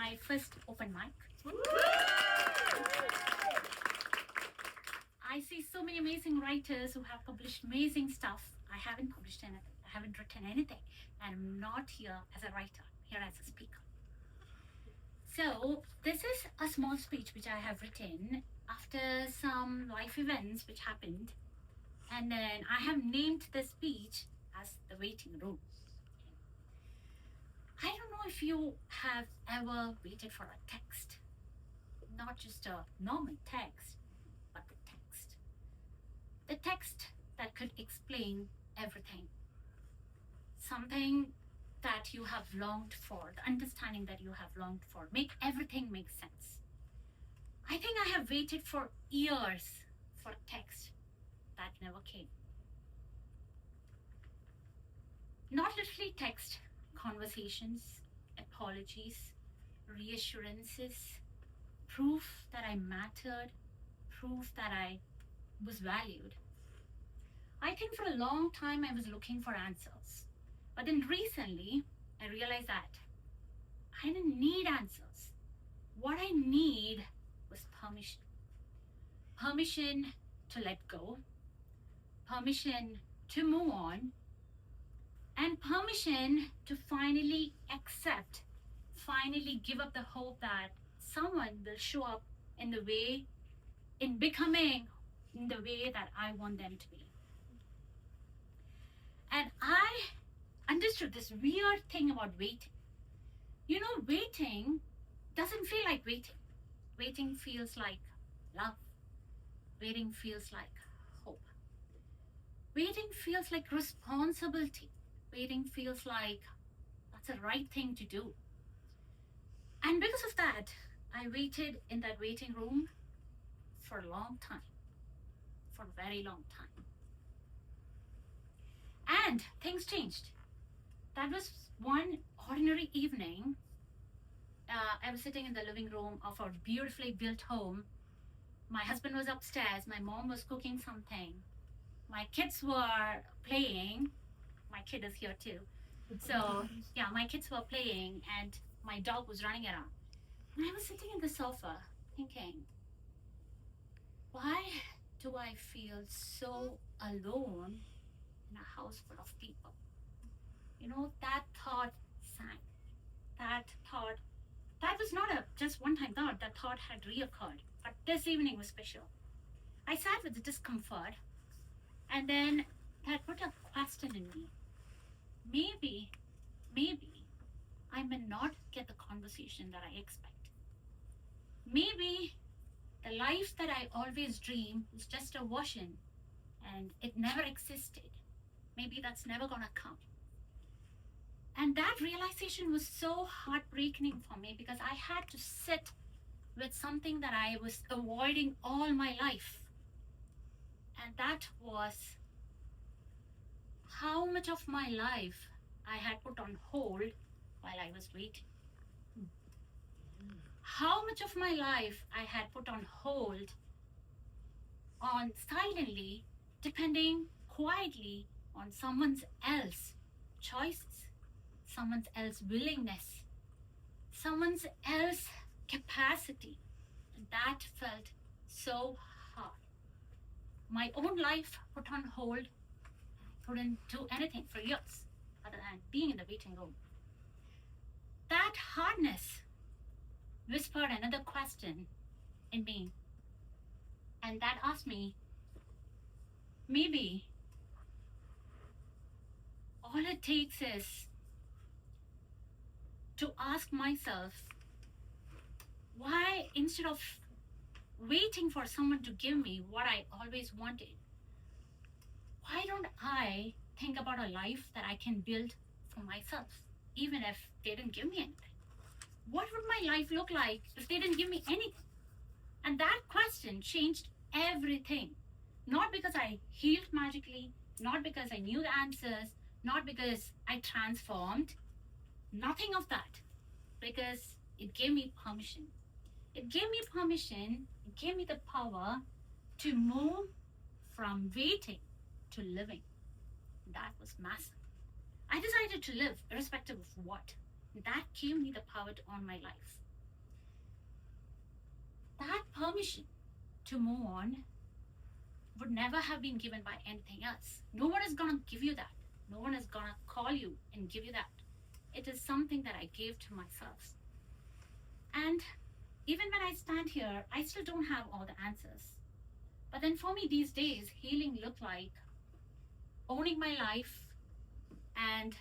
my first open mic. I see so many amazing writers who have published amazing stuff. I haven't published anything. I haven't written anything. And I'm not here as a writer, here as a speaker. So this is a small speech which I have written after some life events which happened. And then I have named the speech as The Waiting Room. I don't know if you have ever waited for a text. Not just a normal text, but the text. The text that could explain everything. Something that you have longed for, the understanding that you have longed for, make everything make sense. I think I have waited for years for a text that never came. Not literally text, conversations, apologies, reassurances, proof that I mattered, proof that I was valued. I think for a long time I was looking for answers. But then recently, I realized that I didn't need answers. What I need was permission. Permission to let go, permission to move on, and permission to finally accept, finally give up the hope that someone will show up in the way, in becoming in the way that I want them to be. And I understood this weird thing about waiting. You know, waiting doesn't feel like waiting. Waiting feels like love. Waiting feels like hope. Waiting feels like responsibility. Waiting feels like that's the right thing to do. And because of that, I waited in that waiting room for a long time. For a very long time. And things changed. That was one ordinary evening. I was sitting in the living room of our beautifully built home. My husband was upstairs. My mom was cooking something. My kids were playing. My kid is here too. So, yeah, my kids were playing and my dog was running around. And I was sitting in the sofa thinking, why do I feel so alone in a house full of people? You know, that thought sank. That thought, that was not a just one-time thought. That thought had reoccurred. But this evening was special. I sat with the discomfort, and then that put a question in me. Maybe I may not get the conversation that I expect. Maybe the life that I always dream is just a version, and it never existed. Maybe that's never gonna come. And that realization was so heartbreaking for me because I had to sit with something that I was avoiding all my life. And that was how much of my life I had put on hold while I was waiting. How much of my life I had put on hold on silently, depending quietly on someone else's choices, someone else's willingness, someone else's capacity. And that felt so hard. My own life put on hold. I couldn't do anything for years other than being in the waiting room. That hardness whispered another question in me. And that asked me, maybe all it takes is to ask myself, why instead of waiting for someone to give me what I always wanted, why don't I think about a life that I can build for myself, even if they didn't give me anything? What would my life look like if they didn't give me anything? And that question changed everything. Not because I healed magically, not because I knew the answers, not because I transformed, nothing of that, because it gave me permission. It gave me permission, it gave me the power to move from waiting to living. That was massive. I decided to live irrespective of what. That gave me the power to own my life. permission to move on would never have been given by anything else. No one is gonna give you that. No one is gonna call you and give you that. It is something that I gave to myself. And even when I stand here, I still don't have all the answers. But then for me these days, healing looked like owning my life and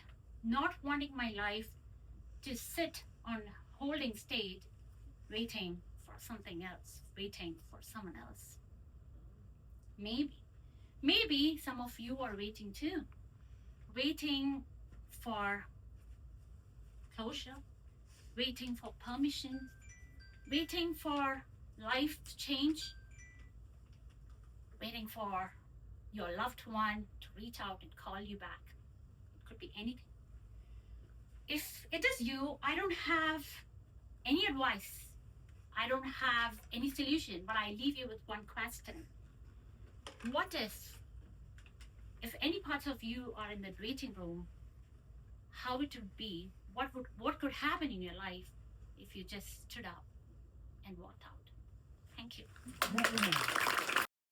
not wanting my life to sit on holding state, waiting for something else, waiting for someone else. Maybe some of you are waiting too, waiting for closure, waiting for permission, waiting for life to change, waiting for your loved one to reach out and call you back. It could be anything. If it is you, I don't have any advice. I don't have any solution, but I leave you with one question. What if any parts of you are in the waiting room, how it would be, what could happen in your life if you just stood up and walked out? Thank you.